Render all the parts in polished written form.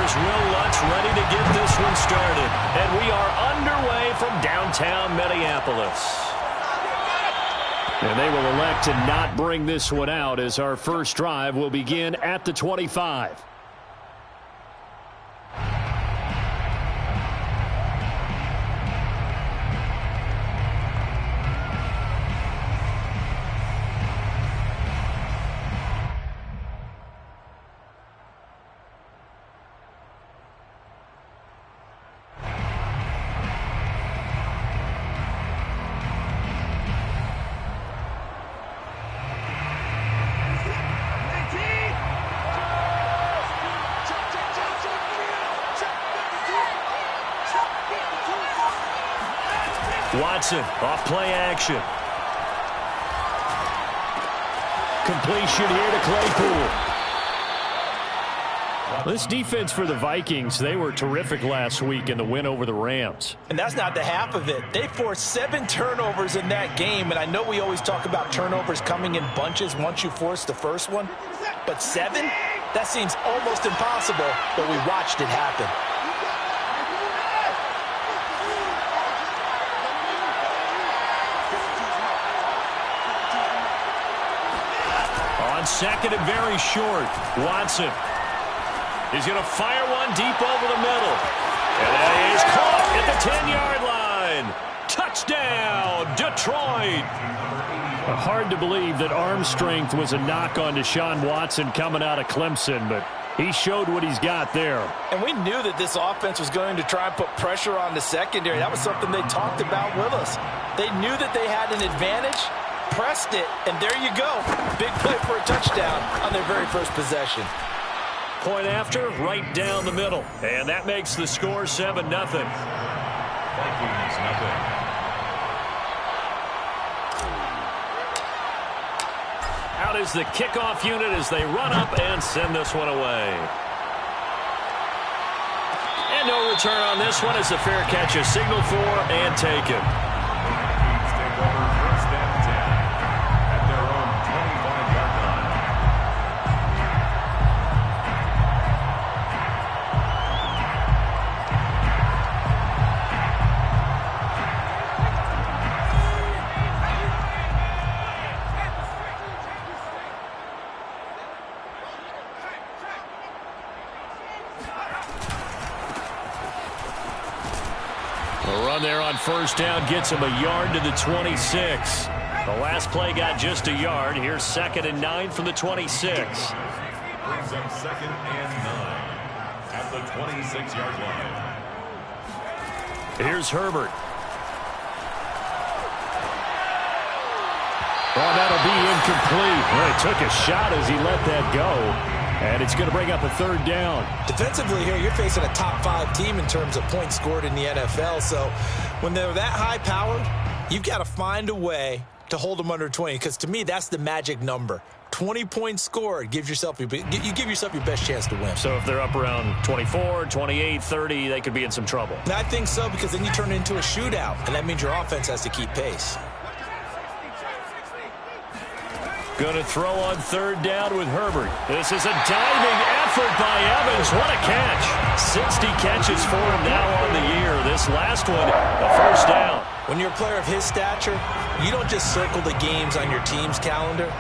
Here's Will Lutz ready to get this one started. And we are underway from downtown Minneapolis. And they will elect to not bring this one out as our first drive will begin at the 25. Watson, off play action. Completion here to Claypool. This defense for the Vikings, they were terrific last week in the win over the Rams. And that's not the half of it. They forced 7 turnovers in that game, and I know we always talk about turnovers coming in bunches once you force the first one, but 7? That seems almost impossible, but we watched it happen. On second and very short, Watson. He's going to fire one deep over the middle. And that is caught at the 10-yard line. Touchdown, Detroit. Hard to believe that arm strength was a knock on Deshaun Watson coming out of Clemson, but he showed what he's got there. And we knew that this offense was going to try and put pressure on the secondary. That was something they talked about with us. They knew that they had an advantage, pressed it, and there you go. Big play for a touchdown on their very first possession. Point after, right down the middle. And that makes the score 7-0. Vikings, nothing. Out is the kickoff unit as they run up and send this one away. And no return on this one as the fair catch is signaled for and taken. Vikings take over first and 10 at their own 25-yard line. A run there on first down gets him a yard to the 26. The last play got just a yard. Here's 2nd and 9 from the 26. Brings up 2nd and 9 at the 26-yard line. Here's Herbert. Oh, that'll be incomplete. Well, he took a shot as he let that go. And it's going to bring up a 3rd down. Defensively here, you're facing a top 5 team in terms of points scored in the NFL. So when they're that high-powered, you've got to find a way to hold them under 20. Because to me, that's the magic number. 20 points scored, you give yourself your best chance to win. So if they're up around 24, 28, 30, they could be in some trouble. And I think so, because then you turn it into a shootout. And that means your offense has to keep pace. Going to throw on 3rd down with Herbert. This is a diving effort by Evans. What a catch. 60 catches for him now on the year. This last one, a 1st down. When you're a player of his stature, you don't just circle the games on your team's calendar.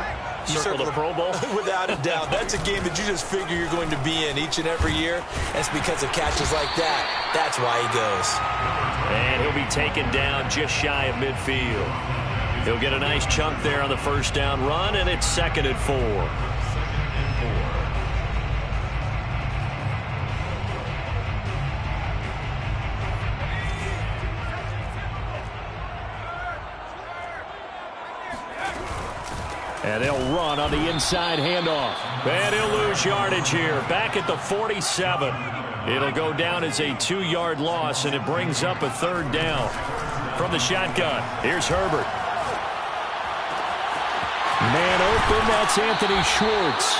You circle the Pro Bowl? Without a doubt. That's a game that you just figure you're going to be in each and every year. And it's because of catches like that. That's why he goes. And he'll be taken down just shy of midfield. He'll get a nice chunk there on the 1st down run, and it's 2nd and 4. And they'll run on the inside handoff. And he'll lose yardage here. Back at the 47. It'll go down as a 2-yard loss, and it brings up a 3rd down. From the shotgun, here's Herbert. Man open, that's Anthony Schwartz.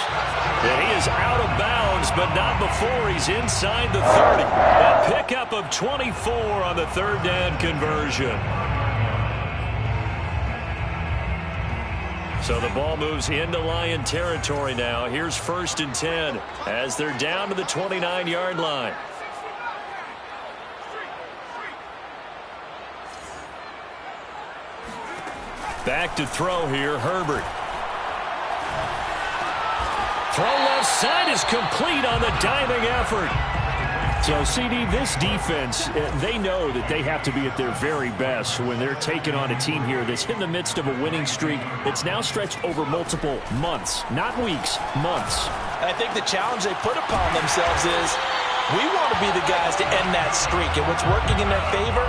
And he is out of bounds, but not before he's inside the 30. A pickup of 24 on the 3rd down conversion. So the ball moves into Lion territory now. Here's 1st and 10 as they're down to the 29-yard line. Back to throw here, Herbert. Throw left side is complete on the diving effort. So, CD, this defense, they know that they have to be at their very best when they're taking on a team here that's in the midst of a winning streak that's now stretched over multiple months, not weeks, months. I think the challenge they put upon themselves is we want to be the guys to end that streak. And what's working in their favor?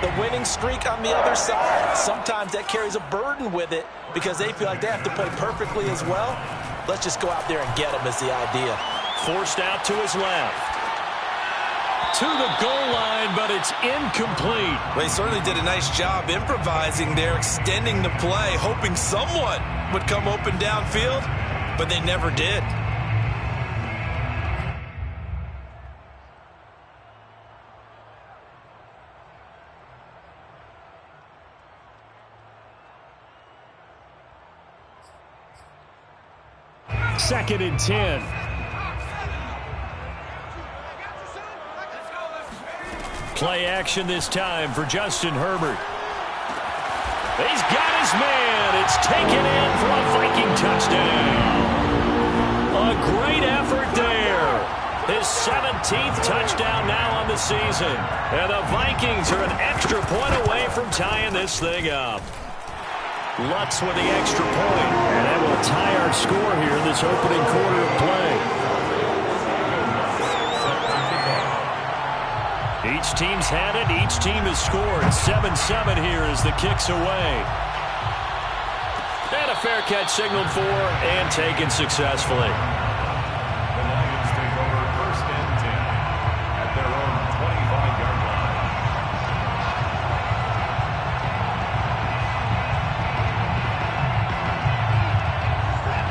The winning streak on the other side. Sometimes that carries a burden with it because they feel like they have to play perfectly as well. Let's just go out there and get them is the idea. Forced out to his left. To the goal line, but it's incomplete. Well, he certainly did a nice job improvising there, extending the play, hoping someone would come open downfield, but they never did. Second and 10. Play action this time for Justin Herbert. He's got his man. It's taken in for a Viking touchdown. A great effort there. His 17th touchdown now on the season. And the Vikings are an extra point away from tying this thing up. Lutz with the extra point. And that will tie our score here in this opening quarter of play. Each team's had it. Each team has scored. 7-7 here as the kick's away. And a fair catch signaled for and taken successfully. The Lions take over 1st and 10 at their own 25-yard line.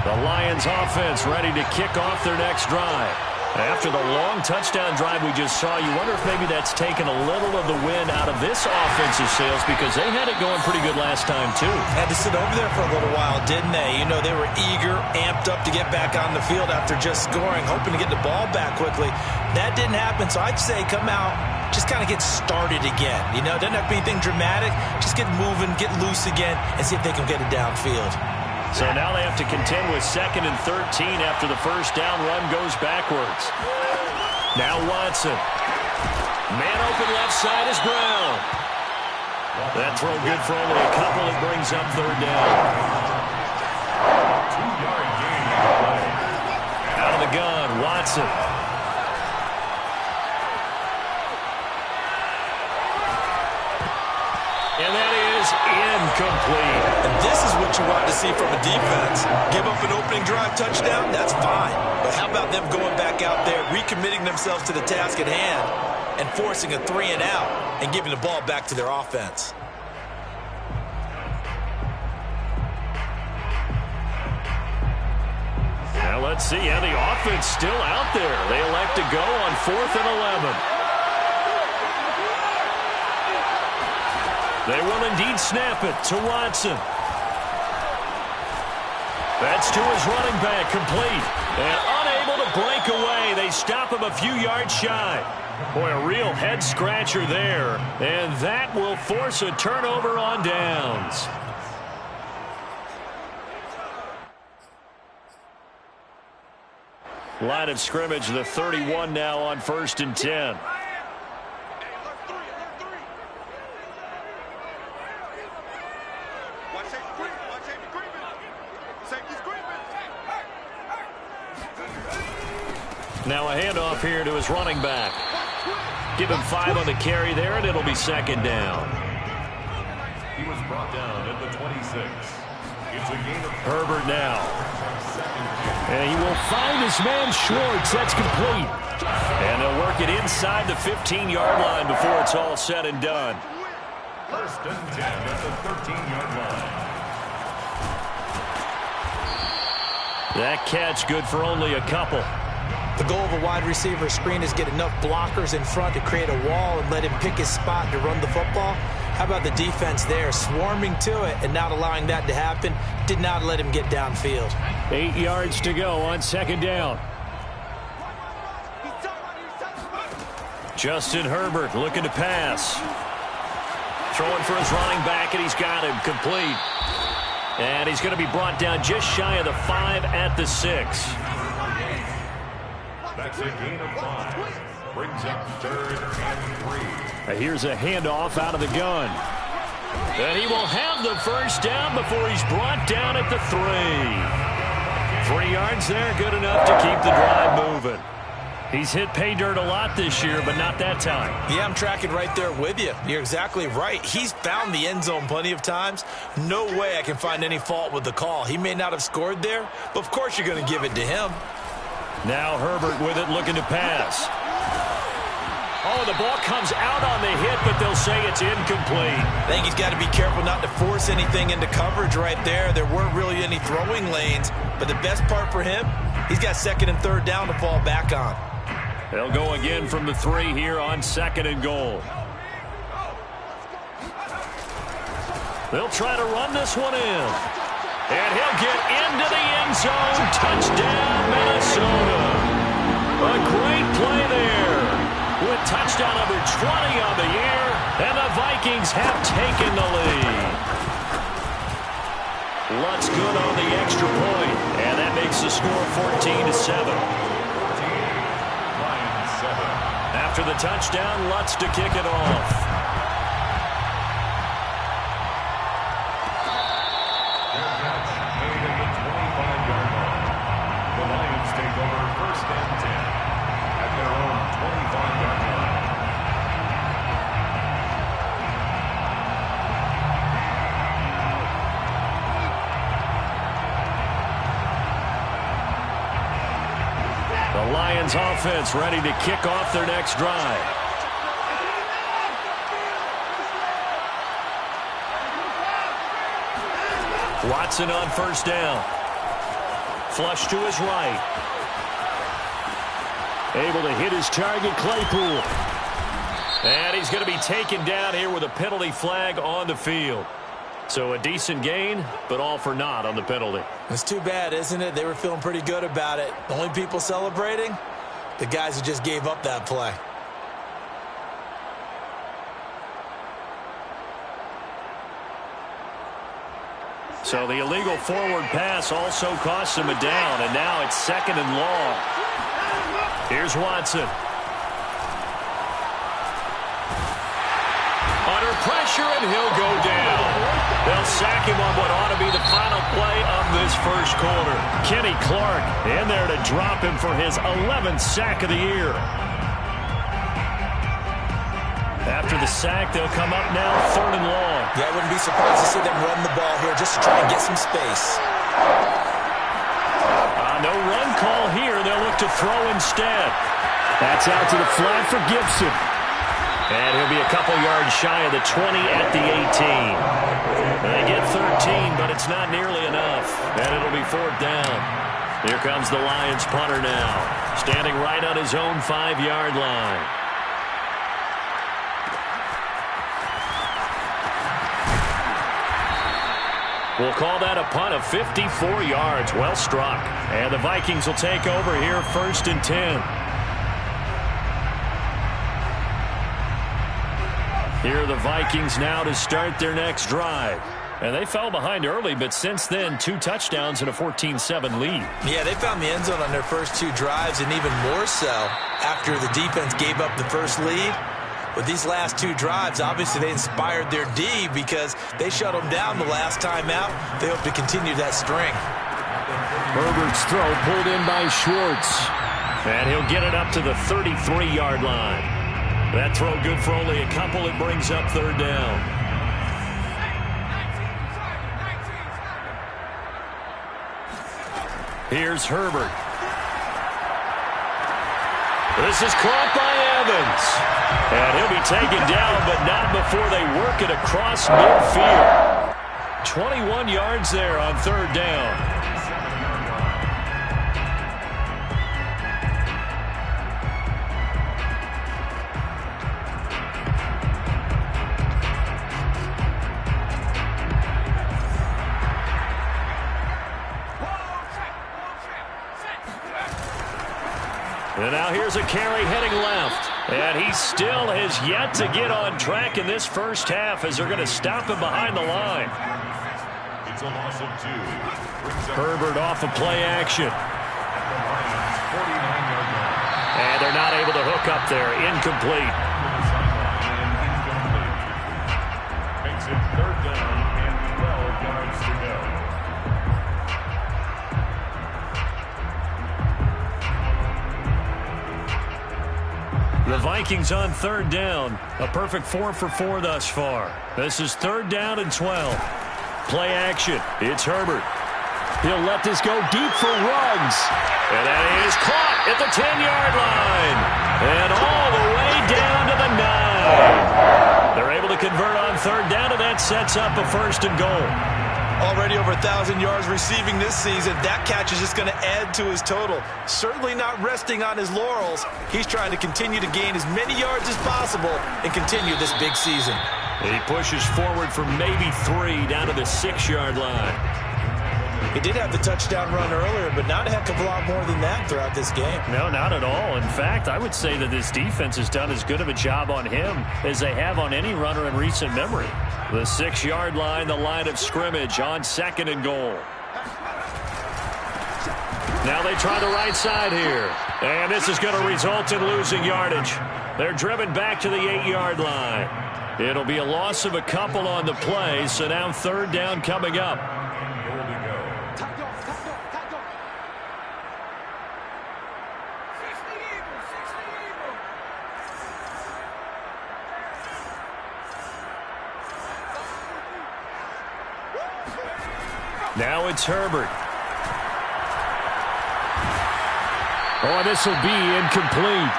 The Lions offense ready to kick off their next drive. After the long touchdown drive we just saw, you wonder if maybe that's taken a little of the wind out of this offensive sails because they had it going pretty good last time, too. Had to sit over there for a little while, didn't they? You know, they were eager, amped up to get back on the field after just scoring, hoping to get the ball back quickly. That didn't happen, so I'd say come out, just kind of get started again. You know, doesn't have to be anything dramatic. Just get moving, get loose again, and see if they can get it downfield. So now they have to contend with 2nd and 13 after the first down run goes backwards. Now Watson. Man open left side is Brown. That throw good for only a couple. It brings up 3rd down. 2-yard gain on the play. Out of the gun, Watson. And that is incomplete. And this is what you want to see from a defense. Give up an opening drive touchdown, that's fine. But how about them going back out there, recommitting themselves to the task at hand, and forcing a 3 and out, and giving the ball back to their offense? Now let's see. Yeah, the offense still out there. They elect to go on 4th and 11. They will indeed snap it to Watson. That's to his running back, complete. And unable to break away. They stop him a few yards shy. Boy, a real head-scratcher there. And that will force a turnover on downs. Line of scrimmage, the 31 now on 1st and 10. Now a handoff here to his running back. Give him 5 on the carry there, and it'll be 2nd down. He was brought down at the 26. It's a gain of Herbert now. And he will find his man Schwartz. That's complete. And they'll work it inside the 15-yard line before it's all said and done. 1st and 10 at the 13-yard line. That catch good for only a couple. The goal of a wide receiver screen is get enough blockers in front to create a wall and let him pick his spot to run the football. How about the defense there, swarming to it and not allowing that to happen? Did not let him get downfield. 8 yards to go on second down. Justin Herbert looking to pass. Throwing for his running back, and he's got him complete. And he's going to be brought down just shy of the 5 at the 6. That's a gain of 5. Brings up 3rd and 3. Here's a handoff out of the gun. And he will have the first down before he's brought down at the 3. 3 yards there, good enough to keep the drive moving. He's hit pay dirt a lot this year, but not that time. Yeah, I'm tracking right there with you. You're exactly right. He's found the end zone plenty of times. No way I can find any fault with the call. He may not have scored there, but of course you're going to give it to him. Now Herbert with it, looking to pass. Oh, the ball comes out on the hit, but they'll say it's incomplete. I think he's got to be careful not to force anything into coverage right there. There weren't really any throwing lanes, but the best part for him, he's got 2nd and 3rd down to fall back on. They'll go again from the 3 here on 2nd and goal. They'll try to run this one in. And he'll get into the end zone. Touchdown, Minnesota. A great play there. With touchdown number 20 on the year. And the Vikings have taken the lead. Lutz good on the extra point. And that makes the score 14-7. After the touchdown, Lutz to kick it off. Made at the 25-yard line. The Lions take over 1st and 10 at their own 25-yard line. The Lions offense ready to kick off their next drive. Watson on 1st down. Flush to his right. Able to hit his target, Claypool. And he's going to be taken down here with a penalty flag on the field. So a decent gain, but all for naught on the penalty. It's too bad, isn't it? They were feeling pretty good about it. The only people celebrating, the guys who just gave up that play. So the illegal forward pass also costs him a down, and now it's 2nd and long. Here's Watson. Under pressure, and he'll go down. They'll sack him on what ought to be the final play of this first quarter. Kenny Clark in there to drop him for his 11th sack of the year. After the sack, they'll come up now 3rd and long. Yeah, I wouldn't be surprised to see them run the ball here just to try and get some space. No run call here. They'll look to throw instead. That's out to the flat for Gibson. And he'll be a couple yards shy of the 20 at the 18. They get 13, but it's not nearly enough. And it'll be 4th down. Here comes the Lions punter now. Standing right on his own 5-yard line. We'll call that a punt of 54 yards. Well struck. And the Vikings will take over here 1st and 10. Here are the Vikings now to start their next drive. And they fell behind early, but since then, 2 touchdowns and a 14-7 lead. Yeah, they found the end zone on their first 2 drives, and even more so after the defense gave up the first lead. With these last 2 drives, obviously they inspired their D because they shut them down the last time out. They hope to continue that string. Herbert's throw pulled in by Schwartz. And he'll get it up to the 33-yard line. That throw good for only a couple. It brings up 3rd down. Here's Herbert. This is caught by Evans. And he'll be taken down, but not before they work it across midfield. 21 yards there on 3rd down. And now here's a carry heading left. And he still has yet to get on track in this first half as they're going to stop him behind the line. It's a loss of 2. Herbert off of play action. And they're not able to hook up there. Incomplete. Makes it 3rd down and 12 yards to go. The Vikings on 3rd down. A perfect 4 for 4 thus far. This is 3rd down and 12. Play action. It's Herbert. He'll let this go deep for Ruggs. And that is caught at the 10-yard line. And all the way down to the 9. They're able to convert on 3rd down, and that sets up a 1st and goal. Already over 1,000 yards receiving this season. That catch is just going to add to his total. Certainly not resting on his laurels. He's trying to continue to gain as many yards as possible and continue this big season. He pushes forward for maybe 3 down to the 6-yard line. He did have the touchdown run earlier, but not a heck of a lot more than that throughout this game. No, not at all. In fact, I would say that this defense has done as good of a job on him as they have on any runner in recent memory. The 6-yard line, the line of scrimmage on 2nd and goal. Now they try the right side here. And this is going to result in losing yardage. They're driven back to the 8-yard line. It'll be a loss of a couple on the play, so now 3rd down coming up. Now it's Herbert. Oh, this will be incomplete.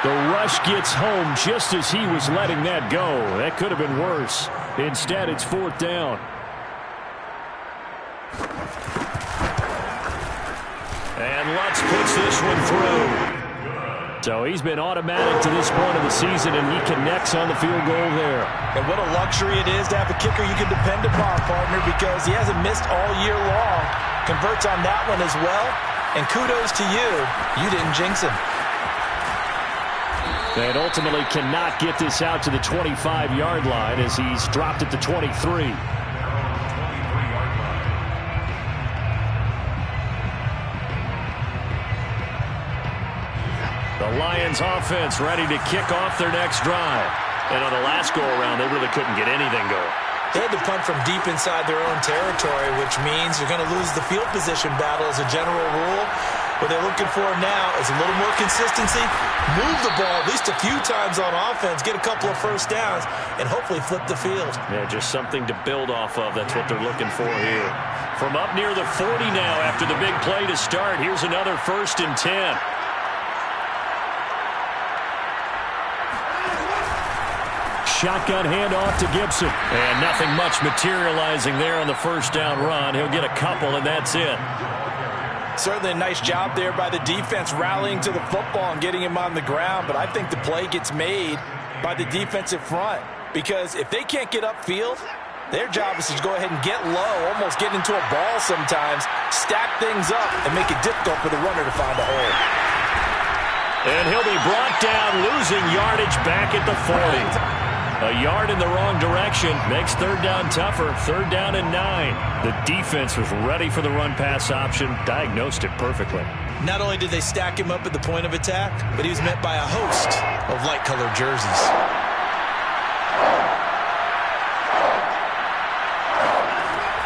The rush gets home just as he was letting that go. That could have been worse. Instead, it's 4th down. And Lutz puts this one through. So he's been automatic to this point of the season, and he connects on the field goal there. And what a luxury it is to have a kicker you can depend upon, partner, because he hasn't missed all year long. Converts on that one as well. And kudos to you. You didn't jinx him. And ultimately cannot get this out to the 25-yard line as he's dropped it to 23. The Lions offense ready to kick off their next drive. And on the last go-around, they really couldn't get anything going. They had to punt from deep inside their own territory, which means you're going to lose the field position battle as a general rule. What they're looking for now is a little more consistency, move the ball at least a few times on offense, get a couple of 1st downs, and hopefully flip the field. Yeah, just something to build off of. That's what they're looking for here. From up near the 40 now after the big play to start, here's another 1st and 10. Shotgun handoff to Gibson. And nothing much materializing there on the 1st down run. He'll get a couple, and that's it. Certainly a nice job there by the defense rallying to the football and getting him on the ground. But I think the play gets made by the defensive front. Because if they can't get upfield, their job is to go ahead and get low, almost get into a ball sometimes, stack things up, and make it difficult for the runner to find a hole. And he'll be brought down, losing yardage back at the 40. A yard in the wrong direction makes 3rd down tougher. 3rd down and 9. The defense was ready for the run-pass option, diagnosed it perfectly. Not only did they stack him up at the point of attack, but he was met by a host of light-colored jerseys.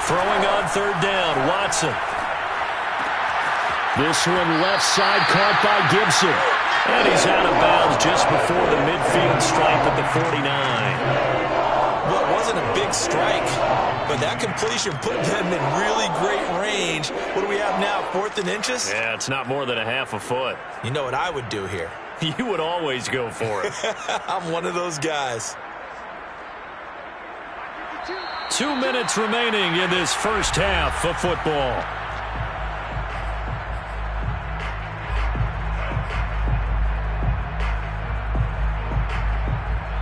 Throwing on 3rd down, Watson. This one left side caught by Gibson. And he's out of bounds just before the midfield stripe at the 49. Well, it wasn't a big strike, but that completion put them in really great range. What do we have now, 4th and inches? Yeah, it's not more than a half a foot. You know what I would do here? You would always go for it. I'm one of those guys. 2 minutes remaining in this first half of football.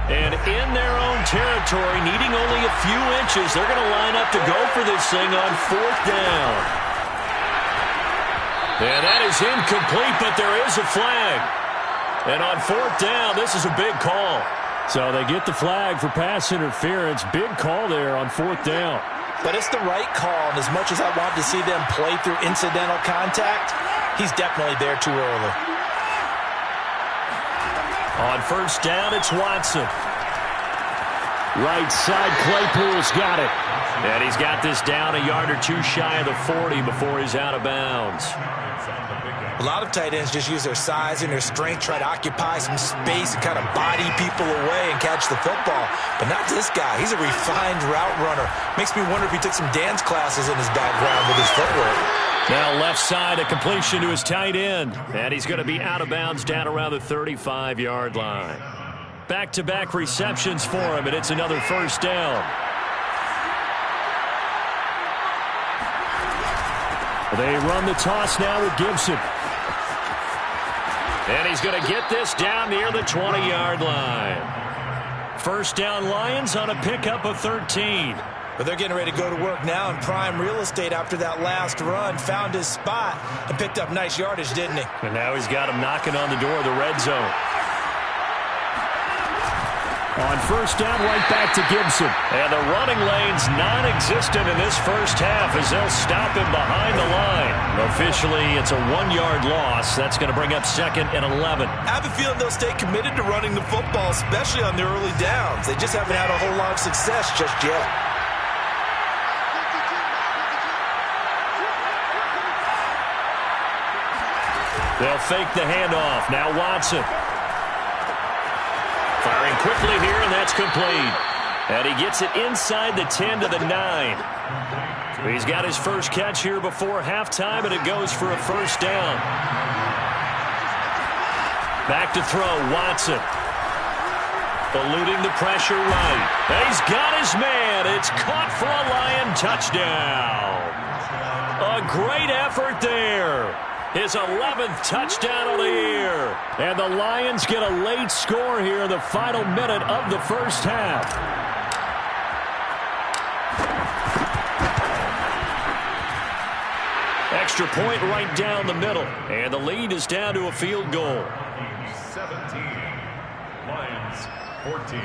And in their own territory, needing only a few inches, they're going to line up to go for this thing on 4th down. And that is incomplete, but there is a flag. And on fourth down, this is a big call. So they get the flag for pass interference. Big call there on fourth down. But it's the right call, and as much as I want to see them play through incidental contact, he's definitely there too early. On first down, it's Watson. Right side, Claypool's got it. And he's got this down a yard or two shy of the 40 before he's out of bounds. A lot of tight ends just use their size and their strength, try to occupy some space and kind of body people away and catch the football. But not this guy. He's a refined route runner. Makes me wonder if he took some dance classes in his background with his footwork. Now left side, a completion to his tight end. And he's going to be out of bounds down around the 35-yard line. Back-to-back receptions for him, and it's another first down. They run the toss now with Gibson. And he's going to get this down near the 20-yard line. First down Lions on a pickup of 13. But they're getting ready to go to work now in prime real estate after that last run. Found his spot and picked up nice yardage, didn't he? And now he's got him knocking on the door of the red zone. On first down, right back to Gibson. And the running lane's non-existent in this first half as they'll stop him behind the line. Officially, it's a 1-yard loss. That's going to bring up second and 11. I have a feeling they'll stay committed to running the football, especially on their early downs. They just haven't had a whole lot of success just yet. They'll fake the handoff. Now Watson. Firing quickly here, and that's complete. And he gets it inside the 10 to the 9. He's got his first catch here before halftime, and it goes for a first down. Back to throw, Watson. Eluding the pressure right. And he's got his man. It's caught for a Lion touchdown. A great effort there. His 11th touchdown of the year. And the Lions get a late score here in the final minute of the first half. Extra point right down the middle. And the lead is down to a field goal. 17. Lions 14.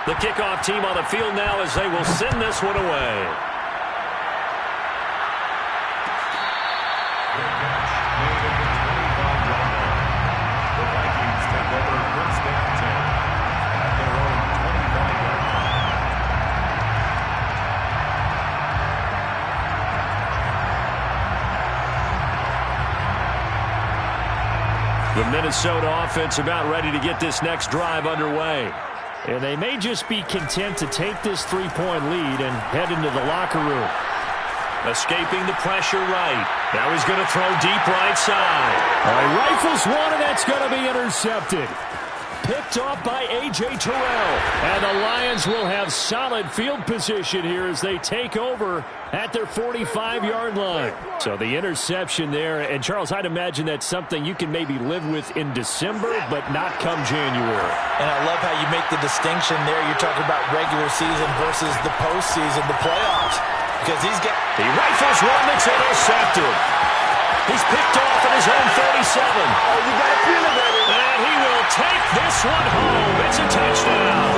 The kickoff team on the field now as they will send this one away. Good catch made at the 25-yard line. The Vikings take over first and 10 at their own 25-yard line. The Minnesota offense about ready to get this next drive underway. And they may just be content to take this 3-point lead and head into the locker room. Escaping the pressure right. Now he's going to throw deep right side. All right, rifles one, and that's going to be intercepted. Picked off by A.J. Terrell. And the Lions will have solid field position here as they take over at their 45-yard line. So the interception there. And, Charles, I'd imagine that's something you can maybe live with in December, but not come January. And I love how you make the distinction there. You're talking about regular season versus the postseason, the playoffs. Because he's got... He rifles one that's intercepted. He's picked off at his own 37. Oh, you got to feel it, baby. And he will take this one home. It's a touchdown.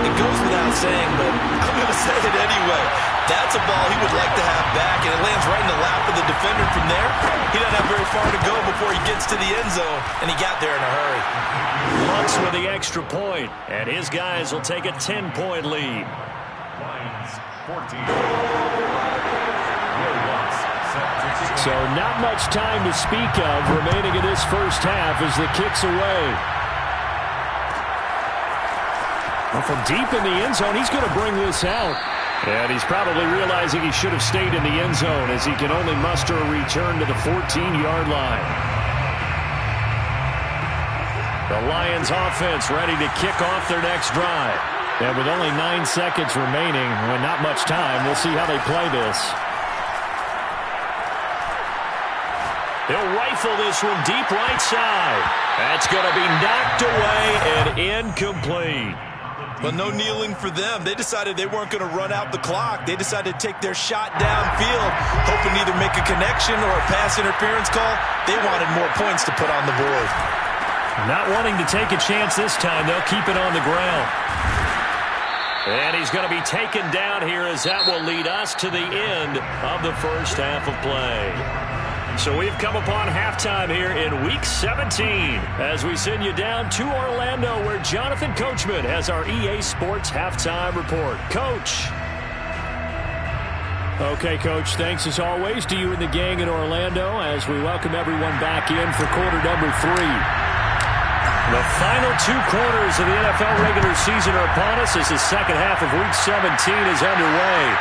It goes without saying, but I'm going to say it anyway. That's a ball he would like to have back, and it lands right in the lap of the defender from there. He doesn't have very far to go before he gets to the end zone, and he got there in a hurry. Lutz with the extra point, and his guys will take a 10-point lead. Lions 14. So not much time to speak of remaining in this first half as the kick's away. Well, from deep in the end zone, he's going to bring this out. And he's probably realizing he should have stayed in the end zone as he can only muster a return to the 14-yard line. The Lions offense ready to kick off their next drive. And with only 9 seconds remaining and not much time, we'll see how they play this. He'll rifle this one deep right side. That's going to be knocked away and incomplete. Well, no kneeling for them. They decided they weren't going to run out the clock. They decided to take their shot downfield, hoping to either make a connection or a pass interference call. They wanted more points to put on the board. Not wanting to take a chance this time. They'll keep it on the ground. And he's going to be taken down here as that will lead us to the end of the first half of play. So we've come upon halftime here in Week 17 as we send you down to Orlando where Jonathan Coachman has our EA Sports Halftime Report. Coach. Okay, Coach, thanks as always to you and the gang in Orlando as we welcome everyone back in for quarter number 3. The final 2 quarters of the NFL regular season are upon us as the second half of Week 17 is underway.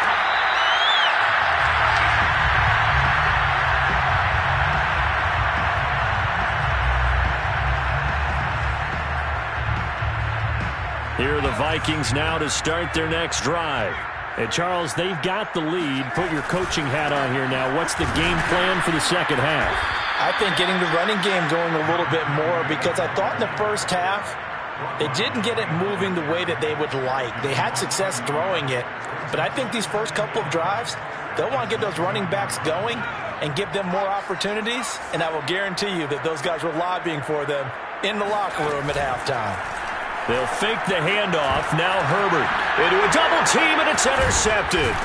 Here are the Vikings now to start their next drive. And Charles, they've got the lead. Put your coaching hat on here now. What's the game plan for the second half? I think getting the running game going a little bit more because I thought in the first half they didn't get it moving the way that they would like. They had success throwing it, but I think these first couple of drives, they'll want to get those running backs going and give them more opportunities, and I will guarantee you that those guys were lobbying for them in the locker room at halftime. They'll fake the handoff. Now Herbert into a double team, and it's intercepted.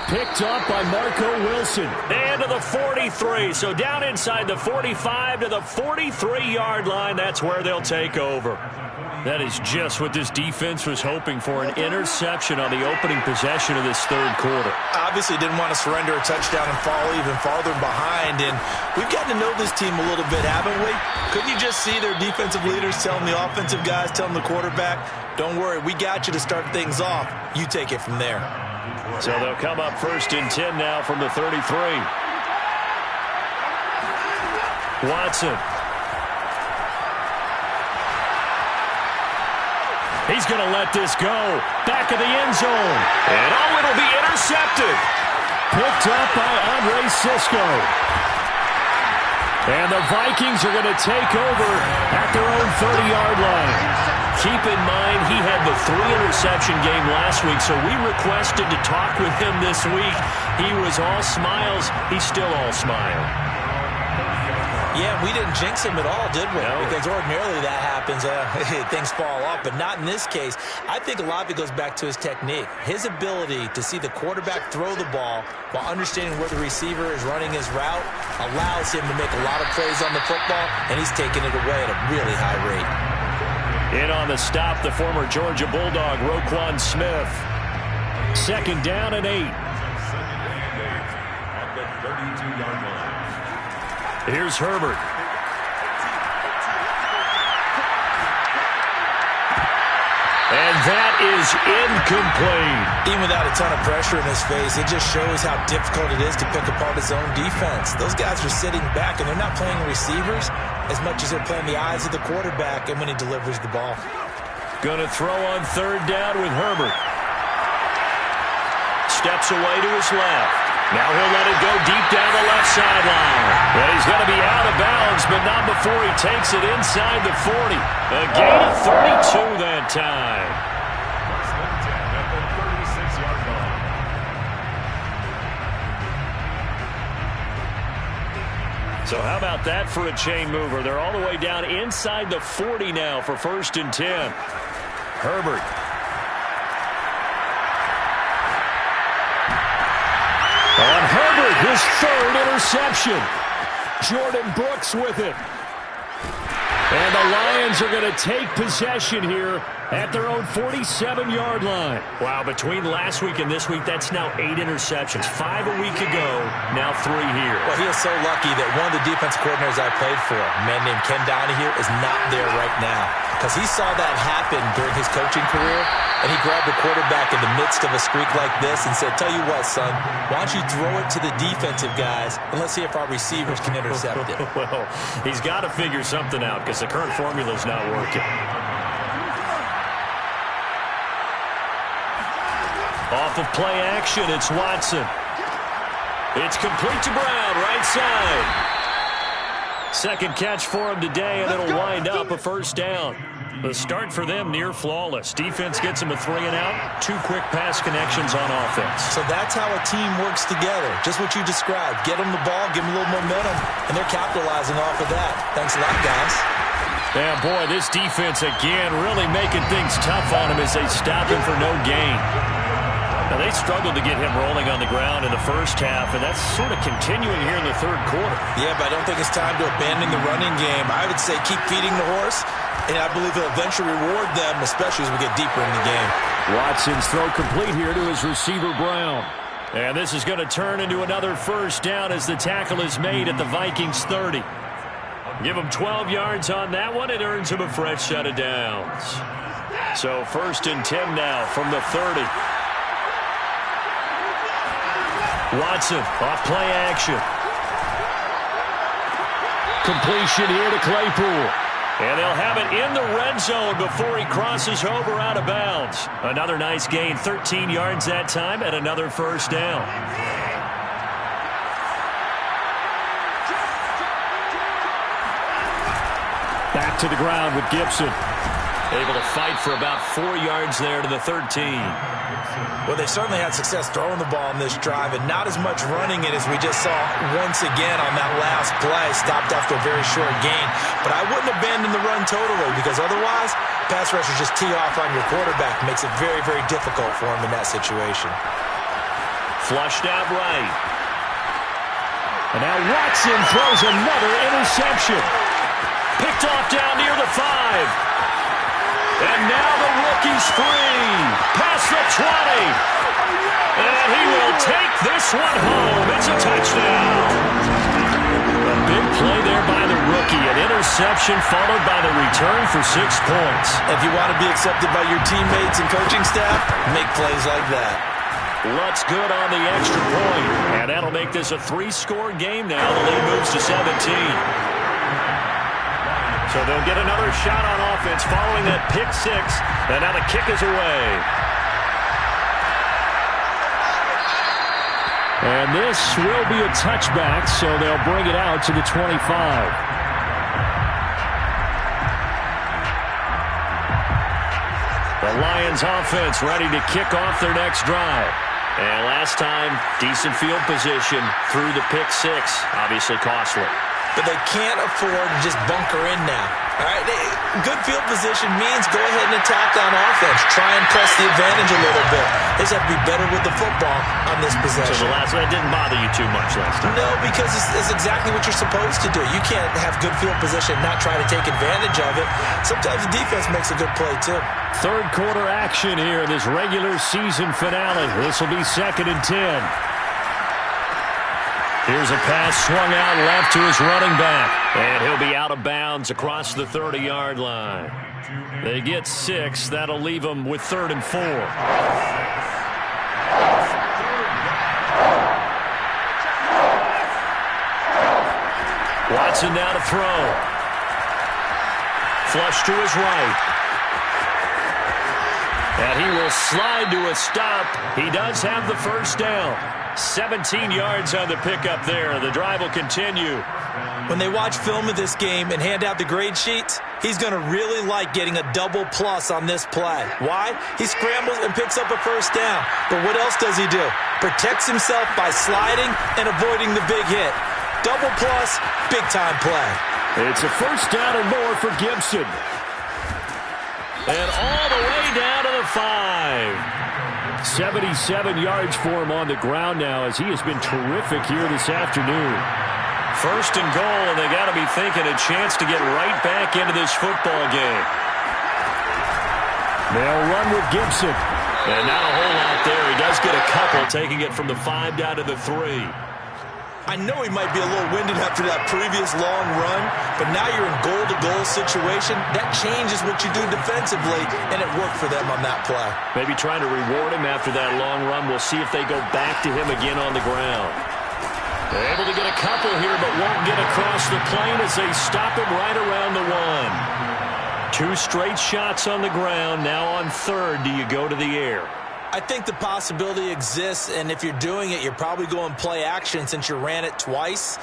Picked up by Marco Wilson. And to the 43. So down inside the 45 to the 43-yard line. That's where they'll take over. That is just what this defense was hoping for, an interception on the opening possession of this third quarter. Obviously didn't want to surrender a touchdown and fall even farther behind. And we've gotten to know this team a little bit, haven't we? Couldn't you just see their defensive leaders telling the offensive guys, telling the quarterback, don't worry, we got you to start things off. You take it from there. So they'll come up 1st and 10 now from the 33. Watson. He's going to let this go. Back of the end zone. And it'll be intercepted. Picked up by Andre Sisco. And the Vikings are going to take over at their own 30-yard line. Keep in mind, he had the 3-interception game last week, so we requested to talk with him this week. He was all smiles. He's still all smile. Yeah, we didn't jinx him at all, did we? No. Because ordinarily that happens. Things fall off, but not in this case. I think a lot of it goes back to his technique. His ability to see the quarterback throw the ball while understanding where the receiver is running his route allows him to make a lot of plays on the football, and he's taking it away at a really high rate. In on the stop, the former Georgia Bulldog, Roquan Smith. 2nd down and 8. At the 32-yard line. Here's Herbert. And that is incomplete. Even without a ton of pressure in his face, it just shows how difficult it is to pick apart his own defense. Those guys are sitting back, and they're not playing receivers as much as they're playing the eyes of the quarterback and when he delivers the ball. Going to throw on 3rd down with Herbert. Steps away to his left. Now he'll let it go deep down the left sideline. And he's going to be out of bounds, but not before he takes it inside the 40. A gain of 32 that time. First and 10 at the 36-yard line. So how about that for a chain mover? They're all the way down inside the 40 now for 1st and 10. Herbert. On Herbert, his 3rd interception. Jordan Brooks with it. And the Lions are going to take possession here at their own 47-yard line. Wow, between last week and this week, that's now 8 interceptions. 5 a week ago, now 3 here. Well, he is so lucky that one of the defense coordinators I played for, a man named Ken Donahue, is not there right now. Because he saw that happen during his coaching career, and he grabbed the quarterback in the midst of a streak like this and said, tell you what, son, why don't you throw it to the defensive guys, and let's see if our receivers can intercept it. Well, he's got to figure something out because the current formula's not working. Off of play action, it's Watson. It's complete to Brown, right side. Second catch for him today, and it'll wind up a first down. The start for them near flawless. Defense gets them a 3-and-out. 2 quick pass connections on offense. So that's how a team works together. Just what you described. Get them the ball, give them a little momentum, and they're capitalizing off of that. Thanks a lot, guys. Yeah, boy, this defense again really making things tough on him as they stop him for no gain. Now, they struggled to get him rolling on the ground in the first half, and that's sort of continuing here in the third quarter. Yeah, but I don't think it's time to abandon the running game. I would say keep feeding the horse, and I believe it'll eventually reward them, especially as we get deeper in the game. Watson's throw complete here to his receiver, Brown. And this is going to turn into another first down as the tackle is made at the Vikings 30. Give him 12 yards on that one. It earns him a fresh set of downs. So 1st and 10 now from the 30. Watson off play action. Completion here to Claypool. And they'll have it in the red zone before he crosses over out of bounds. Another nice gain, 13 yards that time, and another first down. Back to the ground with Gibson. Able to fight for about 4 yards there to the 13. Well, they certainly had success throwing the ball on this drive, and not as much running it as we just saw once again on that last play. Stopped after a very short gain. But I wouldn't abandon the run totally, because otherwise, pass rushers just tee off on your quarterback. Makes it very, very difficult for him in that situation. Flushed out right. And now Watson throws another interception. Picked off down near the 5. And now the rookie's free. Past the 20. And he will take this one home. It's a touchdown. A big play there by the rookie. An interception followed by the return for 6 points. If you want to be accepted by your teammates and coaching staff, make plays like that. Looks good on the extra point. And that'll make this a 3-score game now. The lead moves to 17. So they'll get another shot on offense following that pick 6. And now the kick is away. And this will be a touchback, so they'll bring it out to the 25. The Lions offense ready to kick off their next drive. And last time, decent field position through the pick 6. Obviously costly. But they can't afford to just bunker in now. All right, good field position means go ahead and attack on offense. Try and press the advantage a little bit. They just have to be better with the football on this possession. So the last one didn't bother you too much last time? No, because it's exactly what you're supposed to do. You can't have good field position and not try to take advantage of it. Sometimes the defense makes a good play, too. Third quarter action here in this regular season finale. This will be 2nd and 10. Here's a pass swung out left to his running back. And he'll be out of bounds across the 30-yard line. They get 6. That'll leave them with 3rd and 4. Watson now to throw. Flush to his right. And he will slide to a stop. He does have the first down. 17 yards on the pickup there. The drive will continue. When they watch film of this game and hand out the grade sheets, he's going to really like getting a double plus on this play. Why? He scrambles and picks up a first down. But what else does he do? Protects himself by sliding and avoiding the big hit. Double plus, big-time play. It's a first down and more for Gibson. And all the way down to the 5. 77 yards for him on the ground now as he has been terrific here this afternoon. First and goal, and they got to be thinking a chance to get right back into this football game. They'll run with Gibson. And not a whole lot there. He does get a couple, taking it from the 5 down to the 3. I know he might be a little winded after that previous long run, but now you're in goal-to-goal situation. That changes what you do defensively, and it worked for them on that play. Maybe trying to reward him after that long run. We'll see if they go back to him again on the ground. They're able to get a couple here, but won't get across the plane as they stop him right around the 1. 2 straight shots on the ground. Now on 3rd, do you go to the air? I think the possibility exists, and if you're doing it, you're probably going play action since you ran it twice.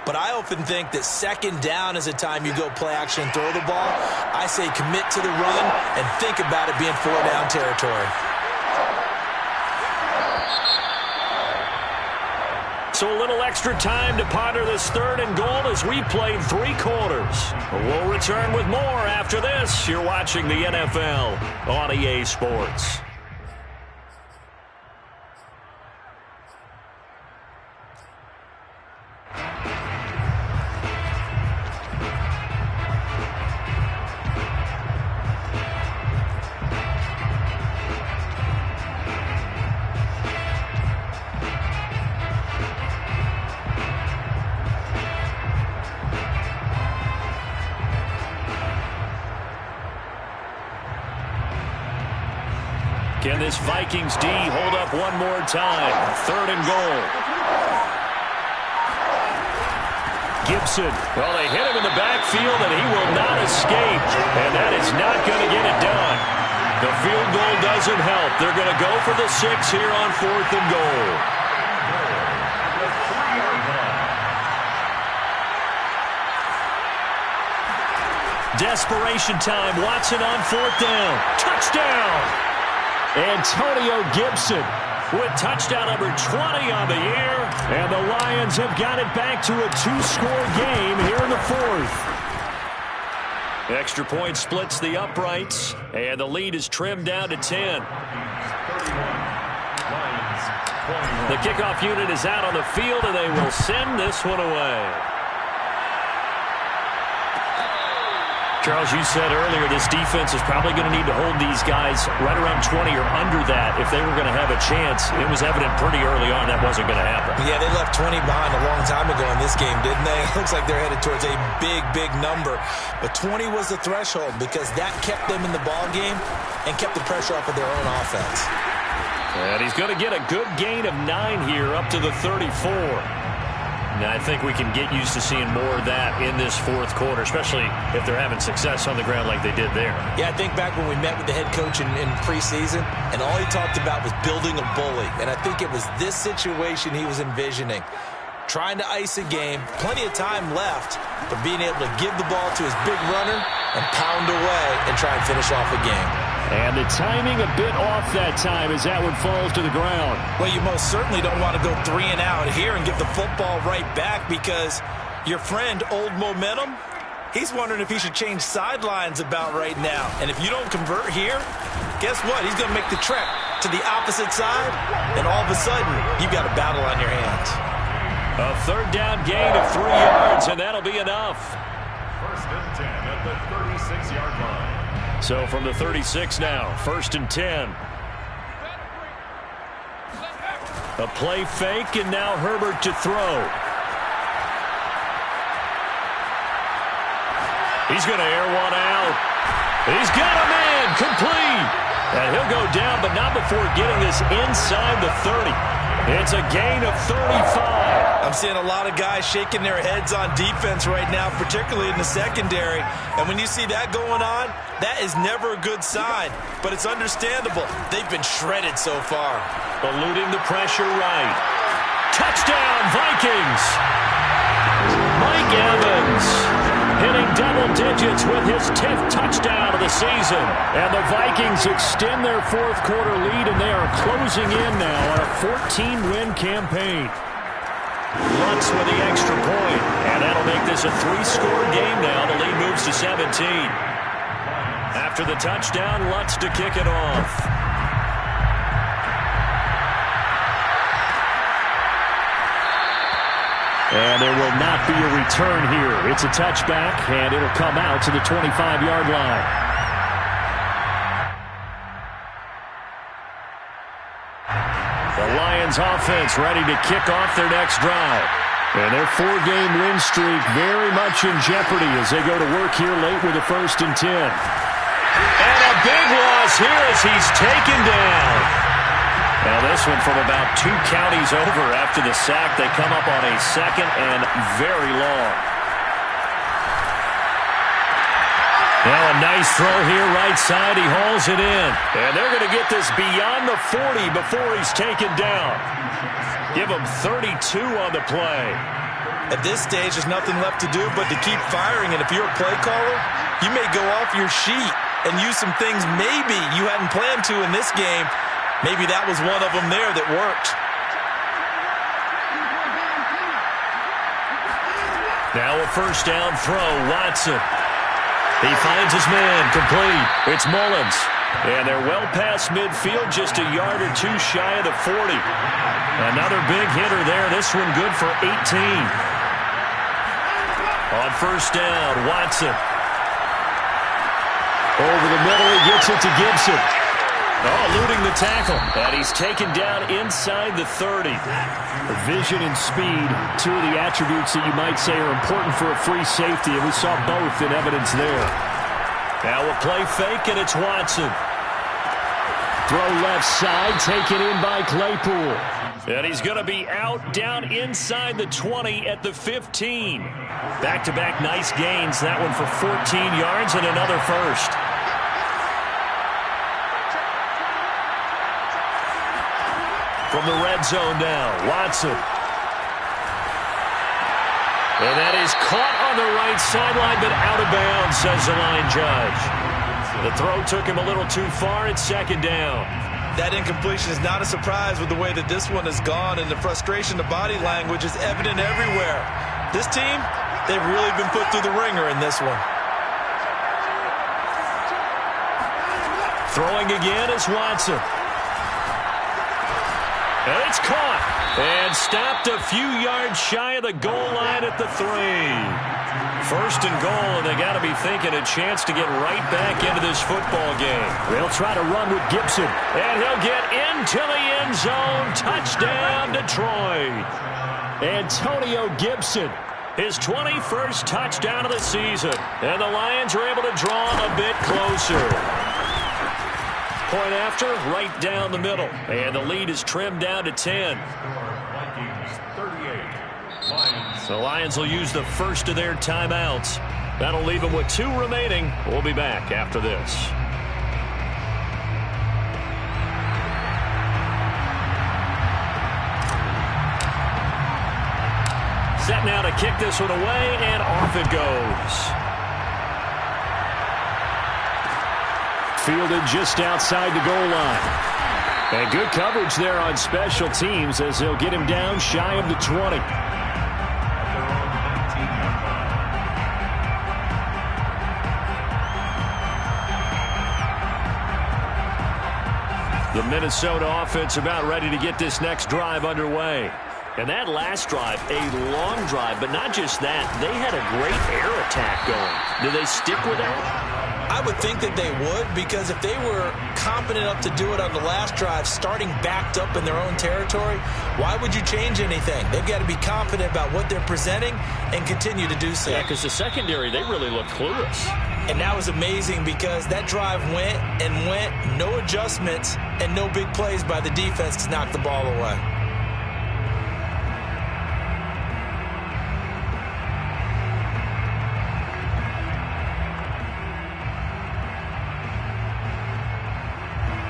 But I often think that second down is a time you go play action and throw the ball. I say commit to the run and think about it being 4-down territory. So a little extra time to ponder this 3rd and goal as we played 3 quarters. We'll return with more after this. You're watching the NFL on EA Sports. Can this Vikings D hold up one more time? 3rd and goal. Gibson. Well, they hit him in the backfield, and he will not escape. And that is not going to get it done. The field goal doesn't help. They're going to go for the 6 here on 4th and goal. Desperation time. Watson on 4th down. Touchdown! Antonio Gibson with touchdown number 20 on the year. And the Lions have got it back to a 2-score game here in the 4th. Extra point splits the uprights. And the lead is trimmed down to 10. The kickoff unit is out on the field, and they will send this one away. Charles, you said earlier this defense is probably going to need to hold these guys right around 20 or under that if they were going to have a chance. It was evident pretty early on that wasn't going to happen. Yeah, they left 20 behind a long time ago in this game, didn't they? It looks like they're headed towards a big, big number. But 20 was the threshold because that kept them in the ball game and kept the pressure off of their own offense. And he's going to get a good gain of 9 here up to the 34. Now, I think we can get used to seeing more of that in this 4th quarter, especially if they're having success on the ground like they did there. Yeah, I think back when we met with the head coach in preseason, and all he talked about was building a bully. And I think it was this situation he was envisioning. Trying to ice a game, plenty of time left, but being able to give the ball to his big runner and pound away and try and finish off a game. And the timing a bit off that time as that one falls to the ground. Well, you most certainly don't want to go 3 and out here and give the football right back because your friend, Old Momentum, he's wondering if he should change sidelines about right now. And if you don't convert here, guess what? He's going to make the trek to the opposite side, and all of a sudden, you've got a battle on your hands. A 3rd down gain of 3 yards, and that'll be enough. 1st and 10 at the 36-yard line. So from the 36 now, 1st and 10. A play fake, and now Herbert to throw. He's going to air one out. He's got a man, complete. And he'll go down, but not before getting this inside the 30. It's a gain of 35. I'm seeing a lot of guys shaking their heads on defense right now, particularly in the secondary. And when you see that going on, that is never a good sign. But it's understandable. They've been shredded so far. Eluding the pressure right. Touchdown, Vikings! Mike Evans hitting double digits with his 10th touchdown of the season. And the Vikings extend their 4th quarter lead, and they are closing in now on a 14-win campaign. Lutz with the extra point, and that'll make this a 3-score game now. The lead moves to 17. After the touchdown, Lutz to kick it off. And there will not be a return here. It's a touchback, and it'll come out to the 25-yard line. The Lions offense ready to kick off their next drive. And their 4-game win streak very much in jeopardy as they go to work here late with a 1st and 10. And a big loss here as he's taken down. Now this one from about 2 counties over after the sack. They come up on a 2nd and very long. Now a nice throw here right side. He hauls it in. And they're going to get this beyond the 40 before he's taken down. Give him 32 on the play. At this stage, there's nothing left to do but to keep firing. And if you're a play caller, you may go off your sheet and use some things maybe you hadn't planned to in this game. Maybe that was one of them there that worked. Now a first down throw, Watson. He finds his man, complete. It's Mullins. And they're well past midfield, just a yard or two shy of the 40. Another big hitter there, this one good for 18. On first down, Watson. Over the middle, he gets it to Gibson. Oh, eluding the tackle. And he's taken down inside the 30. Vision and speed, two of the attributes that you might say are important for a free safety, and we saw both in evidence there. Now a play fake, and it's Watson. Throw left side, taken in by Claypool. And he's going to be out down inside the 20 at the 15. Back-to-back nice gains. That one for 14 yards and another first. From the red zone now, Watson. And that is caught on the right sideline, but out of bounds, says the line judge. The throw took him a little too far. It's second down. That incompletion is not a surprise with the way that this one has gone, and the frustration, the body language is evident everywhere. This team, they've really been put through the ringer in this one. Throwing again is Watson. And it's caught and stopped a few yards shy of the goal line at the 3. First and goal, and they got to be thinking a chance to get right back into this football game. They'll try to run with Gibson, and he'll get into the end zone. Touchdown, Detroit. Antonio Gibson, his 21st touchdown of the season, and the Lions are able to draw a bit closer. Point after, right down the middle. And the lead is trimmed down to 10. Vikings 38. The Lions will use the first of their timeouts. That'll leave them with 2 remaining. We'll be back after this. Set now to kick this one away, and off it goes. Fielded just outside the goal line. And good coverage there on special teams as they'll get him down shy of the 20. The Minnesota offense about ready to get this next drive underway. And that last drive, a long drive, but not just that. They had a great air attack going. Do they stick with that? I would think that they would, because if they were competent enough to do it on the last drive, starting backed up in their own territory, why would you change anything? They've got to be confident about what they're presenting and continue to do so. Yeah, because the secondary, they really looked clueless. And that was amazing because that drive went and went, no adjustments, and no big plays by the defense to knock the ball away.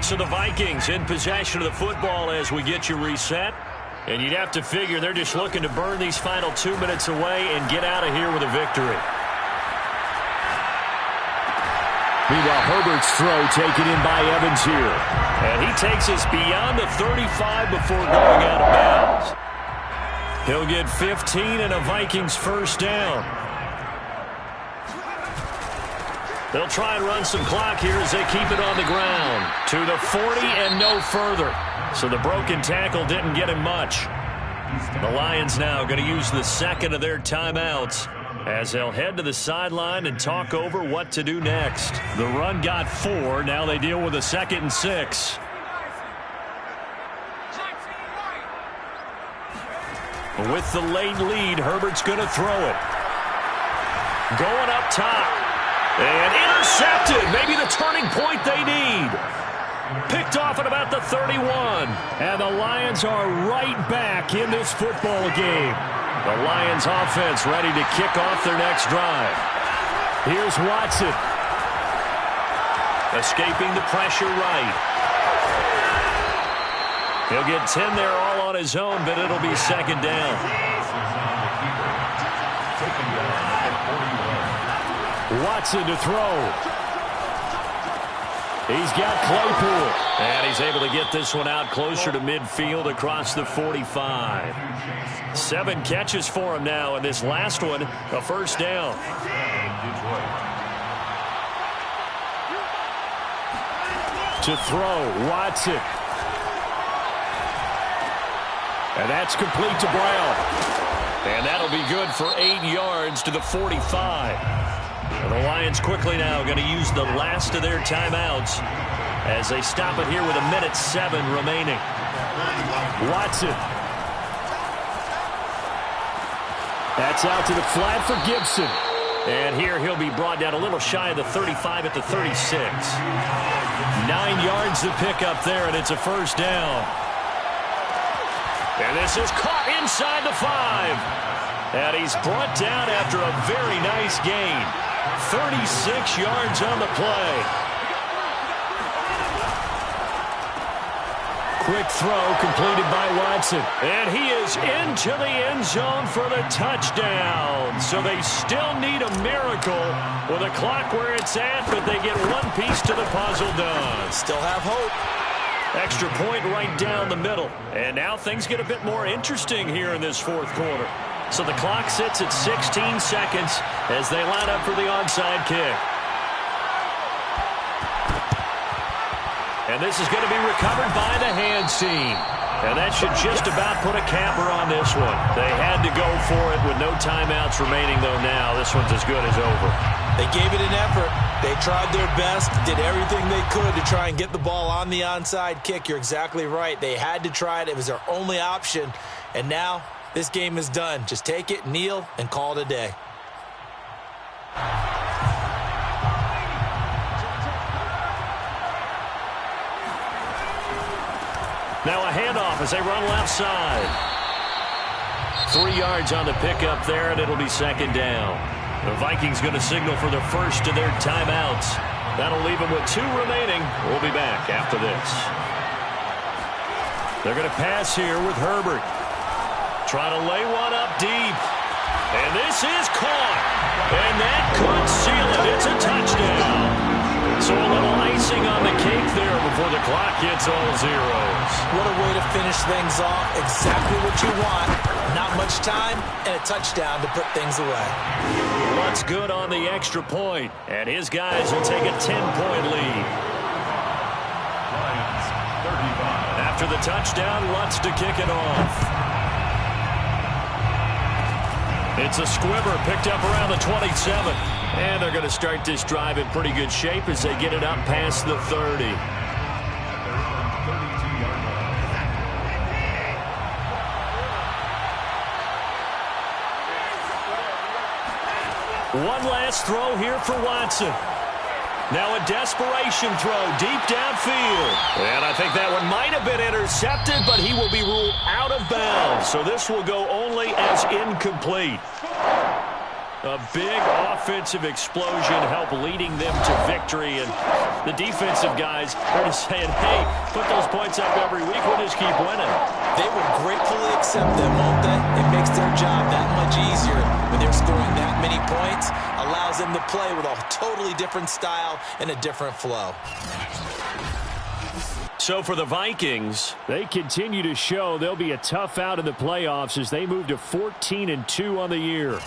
So the Vikings in possession of the football as we get you reset. And you'd have to figure they're just looking to burn these final 2 minutes away and get out of here with a victory. Meanwhile, Herbert's throw taken in by Evans here. And he takes us beyond the 35 before going out of bounds. He'll get 15 and a Vikings first down. They'll try and run some clock here as they keep it on the ground. To the 40 and no further. So the broken tackle didn't get him much. The Lions now going to use the second of their timeouts as they'll head to the sideline and talk over what to do next. The run got 4. Now they deal with a 2nd and 6. With the late lead, Herbert's going to throw it. Going up top. And intercepted. Maybe the turning point they need. Picked off at about the 31. And the Lions are right back in this football game. The Lions offense ready to kick off their next drive. Here's Watson. Escaping the pressure right. He'll get 10 there all on his own, but it'll be second down. Watson to throw. He's got Claypool. And he's able to get this one out closer to midfield across the 45. 7 catches for him now, and this last one, a first down. To throw, Watson. And that's complete to Brown. And that'll be good for 8 yards to the 45. And the Lions quickly now going to use the last of their timeouts as they stop it here with 1:07 remaining. Watson. That's out to the flat for Gibson. And here he'll be brought down a little shy of the 35 at the 36. 9 yards to pick up there, and it's a first down. And this is caught inside the 5. And he's brought down after a very nice gain. 36 yards on the play. Quick throw completed by Watson. And he is into the end zone for the touchdown. So they still need a miracle with a clock where it's at, but they get one piece to the puzzle done. Still have hope. Extra point right down the middle. And now things get a bit more interesting here in this fourth quarter. So the clock sits at 16 seconds as they line up for the onside kick. And this is going to be recovered by the hands team. And that should just about put a capper on this one. They had to go for it with no timeouts remaining, though now this one's as good as over. They gave it an effort. They tried their best, did everything they could to try and get the ball on the onside kick. You're exactly right. They had to try it. It was their only option. And now this game is done. Just take it, kneel, and call it a day. Now a handoff as they run left side. 3 yards on the pickup there, and it'll be second down. The Vikings going to signal for the first of their timeouts. That'll leave them with 2 remaining. We'll be back after this. They're going to pass here with Herbert. Trying to lay one up deep. And this is caught. And that could seal it. It's a touchdown. So a little icing on the cake there before the clock hits all zeros. What a way to finish things off. Exactly what you want. Not much time and a touchdown to put things away. Lutz good on the extra point. And his guys will take a 10-point lead. Lions, 35. After the touchdown, Lutz to kick it off. It's a squibber picked up around the 27. And they're going to start this drive in pretty good shape as they get it up past the 30. One last throw here for Watson. Now a desperation throw deep downfield. And I think that one might have been intercepted, but he will be ruled out of bounds. So this will go only as incomplete. A big offensive explosion helped leading them to victory. And the defensive guys are just saying, hey, put those points up every week. We'll just keep winning. They will gratefully accept them, won't they? It makes their job that much easier when they're scoring that many points. Allows them to play with a totally different style and a different flow. So for the Vikings, they continue to show they'll be a tough out in the playoffs as they move to 14-2 on the year.